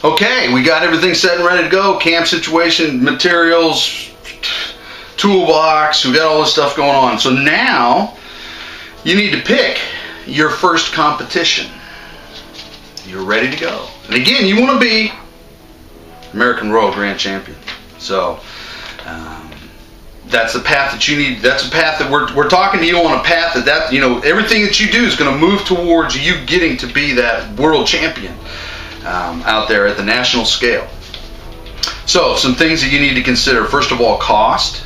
Okay, we got everything set and ready to go. Camp situation, materials, toolbox, we got all this stuff going on. So now you need to pick your first competition. You're ready to go. And again, you want to be American Royal Grand Champion. So that's the path that you need. That's a path that we're talking to you on, a path that everything that you do is going to move towards you getting to be that world champion out there at the national scale. So some things that you need to consider. First of all, cost.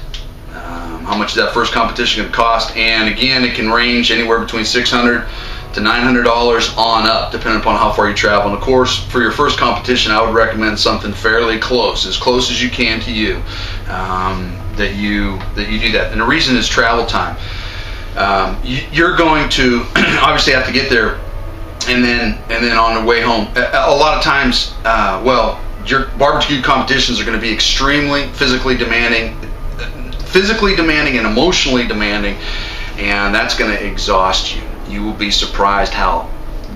How much is that first competition going to cost? And again, it can range anywhere between $600 to $900 on up, depending upon how far you travel. And of course, for your first competition, I would recommend something fairly close, as close as you can to you, that you do that. And the reason is travel time. You're going to obviously have to get there, and then on the way home. A lot of times, your barbecue competitions are going to be extremely physically demanding and emotionally demanding, and that's going to exhaust you. You will be surprised how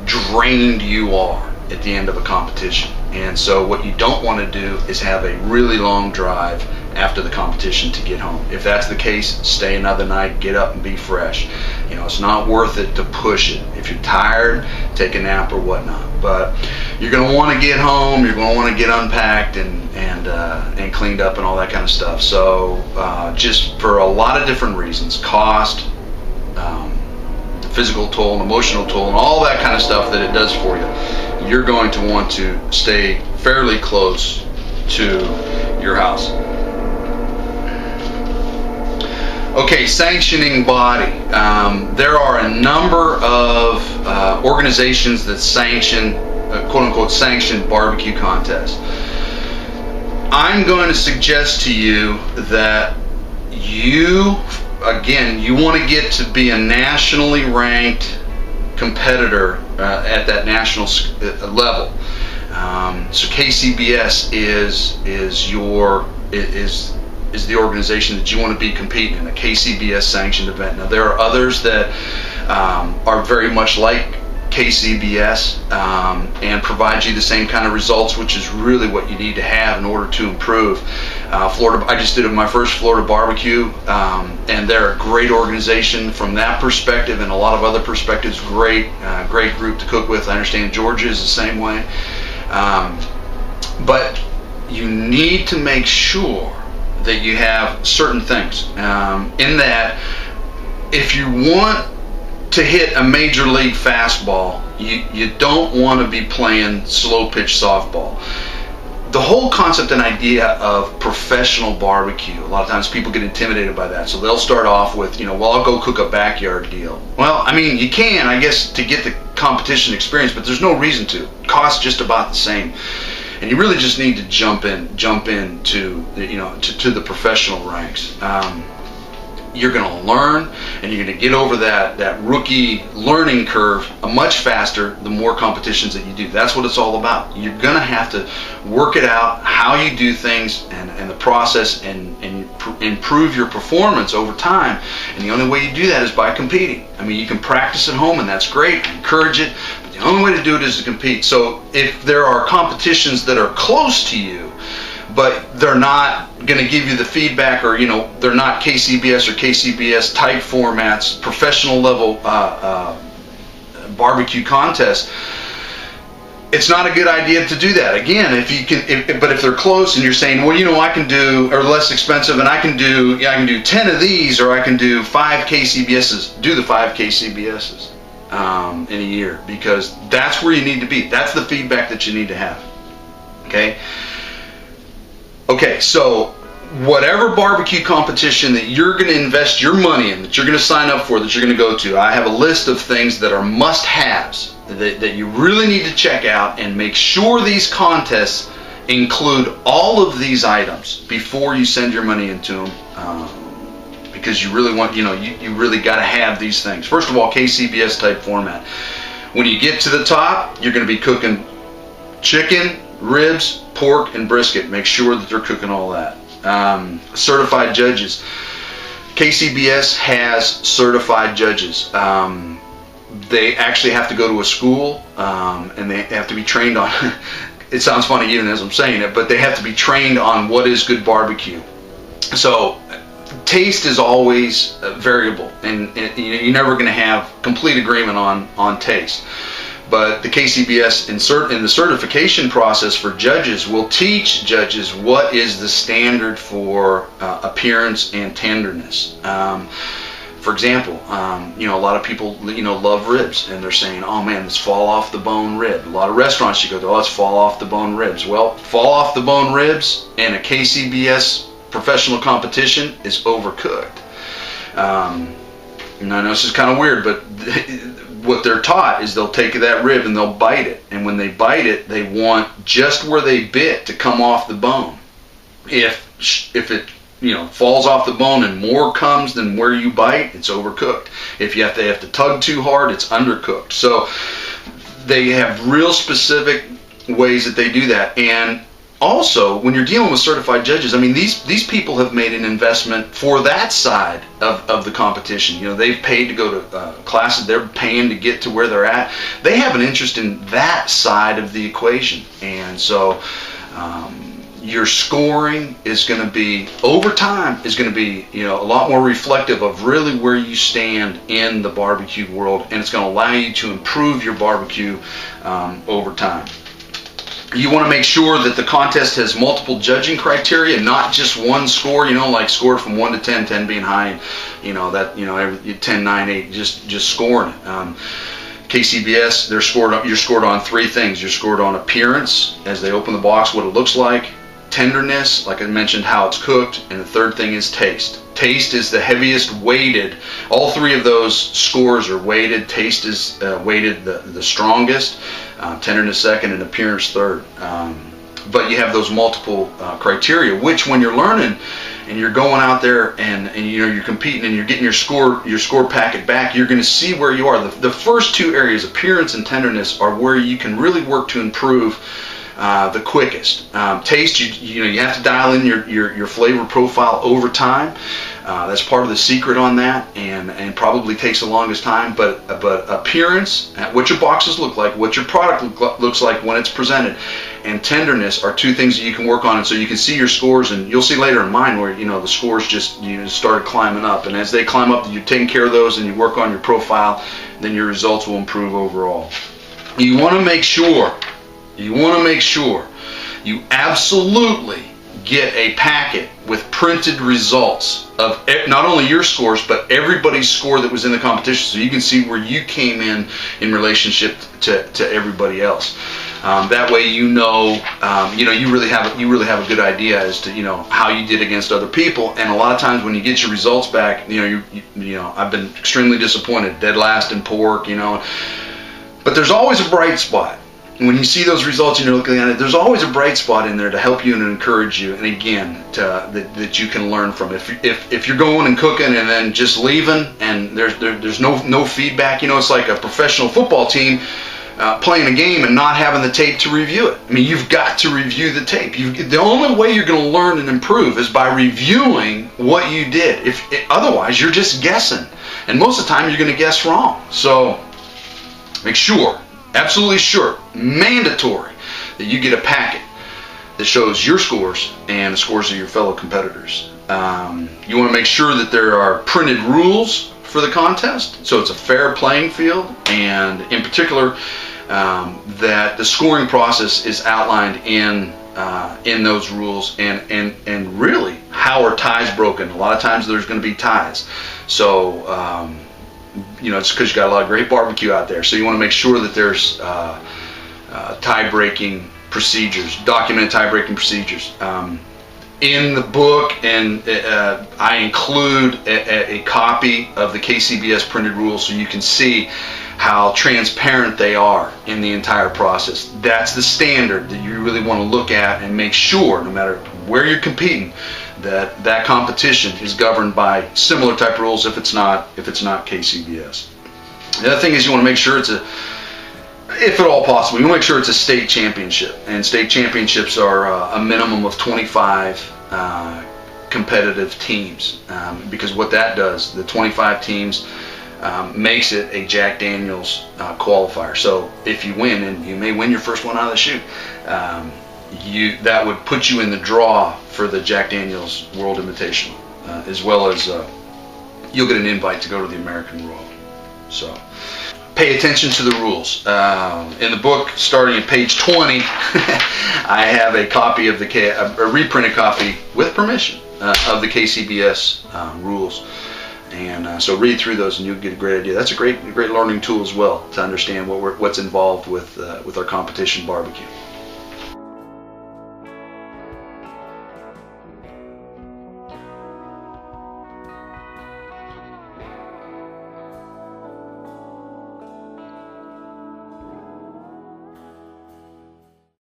drained you are at the end of a competition. And so what you don't want to do is have a really long drive after the competition to get home. If that's the case, stay another night, get up and be fresh. It's not worth it to push it. If you're tired, take a nap or whatnot. But you're going to want to get home, you're going to want to get unpacked and cleaned up and all that kind of stuff. So just for a lot of different reasons, cost, physical toll and emotional toll and all that kind of stuff that it does for you, you're going to want to stay fairly close to your house. Okay, sanctioning body. There are a number of organizations that sanction, quote-unquote, sanction barbecue contests. I'm going to suggest to you that you want to get to be a nationally ranked competitor at that national level. So KCBS is the organization that you want to be competing in, a KCBS sanctioned event. Now there are others that are very much like KCBS and provide you the same kind of results, which is really what you need to have in order to improve. Florida, I just did my first Florida barbecue, and they're a great organization from that perspective and a lot of other perspectives. Great group to cook with. I understand Georgia is the same way, but you need to make sure that you have certain things in that if you want to hit a major league fastball, you don't want to be playing slow pitch softball. The whole concept and idea of professional barbecue, a lot of times people get intimidated by that, so they'll start off with, I'll go cook a backyard deal. Well, I mean, you can, I guess, to get the competition experience, but there's no reason to. It costs just about the same. And you really just need to jump into the professional ranks. You're going to learn, and you're going to get over that rookie learning curve much faster the more competitions that you do. That's what it's all about. You're going to have to work it out, how you do things and the process, and improve your performance over time. And the only way you do that is by competing. I mean, you can practice at home, and that's great. I encourage it. But the only way to do it is to compete. So if there are competitions that are close to you, but they're not going to give you the feedback, or they're not KCBS or KCBS type formats, professional level barbecue contests, it's not a good idea to do that. Again, but if they're close and you're saying, well, I can do, or less expensive, and I can do 10 of these, or I can do 5 KCBSs, do the 5 KCBSs in a year, because that's where you need to be. That's the feedback that you need to have. Okay, so whatever barbecue competition that you're going to invest your money in, that you're going to sign up for, that you're going to go to, I have a list of things that are must-haves that you really need to check out, and make sure these contests include all of these items before you send your money into them, because you really want, you really got to have these things. First of all, KCBS type format. When you get to the top, you're going to be cooking chicken, ribs, pork, and brisket. Make sure that they're cooking all that. Certified judges. KCBS has certified judges. They actually have to go to a school, and they have to be trained on it sounds funny even as I'm saying it, but they have to be trained on what is good barbecue. So taste is always variable, and you're never going to have complete agreement on taste. But the KCBS in the certification process for judges will teach judges what is the standard for appearance and tenderness. For example, a lot of people, love ribs, and they're saying, oh man, it's fall off the bone rib. A lot of restaurants you go to, oh, it's fall off the bone ribs. Well, fall off the bone ribs in a KCBS professional competition is overcooked. And I know this is kind of weird, but what they're taught is they'll take that rib and they'll bite it, and when they bite it, they want just where they bit to come off the bone. If it falls off the bone and more comes than where you bite, it's overcooked. If they have to tug too hard, it's undercooked. So they have real specific ways that they do that. And also, when you're dealing with certified judges, I mean, these people have made an investment for that side of the competition. They've paid to go to classes. They're paying to get to where they're at. They have an interest in that side of the equation. And so your scoring is going to be, over time, is going to be, a lot more reflective of really where you stand in the barbecue world, and it's going to allow you to improve your barbecue over time. You want to make sure that the contest has multiple judging criteria, not just one score, like scored from 1 to 10, 10 being high, and 10, 9, 8, just scoring it. KCBS, you're scored on 3 things. You're scored on appearance, as they open the box, what it looks like; tenderness, like I mentioned, how it's cooked; and the third thing is taste. Taste is the heaviest weighted. All 3 of those scores are weighted. Taste is weighted the strongest, tenderness second, and appearance third. But you have those multiple criteria, which when you're learning and you're going out there and you're competing and you're getting your score packet back, you're going to see where you are. The first 2 areas, appearance and tenderness, are where you can really work to improve the quickest. Taste, you have to dial in your flavor profile over time. That's part of the secret on that, and probably takes the longest time. But appearance, what your boxes look like, what your product looks like when it's presented, and tenderness are 2 things that you can work on. And so you can see your scores, and you'll see later in mine where the scores just started climbing up. And as they climb up, you're taking care of those, and you work on your profile, then your results will improve overall. You want to make sure you absolutely get a packet with printed results of not only your scores, but everybody's score that was in the competition, so you can see where you came in relationship to everybody else. That way, you really have a good idea as to how you did against other people. And a lot of times when you get your results back, I've been extremely disappointed, dead last in pork, but there's always a bright spot. When you see those results and you're looking at it, there's always a bright spot in there to help you and encourage you, and again, that you can learn from. If you're going and cooking and then just leaving and there's no feedback, it's like a professional football team playing a game and not having the tape to review it. I mean, you've got to review the tape. The only way you're going to learn and improve is by reviewing what you did. Otherwise, you're just guessing, and most of the time you're going to guess wrong. So make sure, absolutely sure, mandatory, that you get a packet that shows your scores and the scores of your fellow competitors. You want to make sure that there are printed rules for the contest, so it's a fair playing field, and in particular that the scoring process is outlined in those rules, and really how are ties broken. A lot of times there's going to be ties, so it's because you got a lot of great barbecue out there, so you want to make sure that there's tie-breaking procedures, documented tie-breaking procedures. In the book, and I include a copy of the KCBS printed rules so you can see how transparent they are in the entire process. That's the standard that you really want to look at and make sure, no matter where you're competing, that competition is governed by similar type rules if it's not KCBS. The other thing is you want to make sure if at all possible, you want to make sure it's a state championship, and state championships are a minimum of 25 competitive teams, because what that does, the 25 teams makes it a Jack Daniels qualifier. So if you win, and you may win your first one out of the chute, that would put you in the draw for the Jack Daniels World Invitational, as well as you'll get an invite to go to the American Royal. So pay attention to the rules. In the book, starting at page 20, I have a copy of a reprinted copy with permission of the KCBS rules. And so read through those and you'll get a great idea. That's a great learning tool as well, to understand what's involved with our competition barbecue.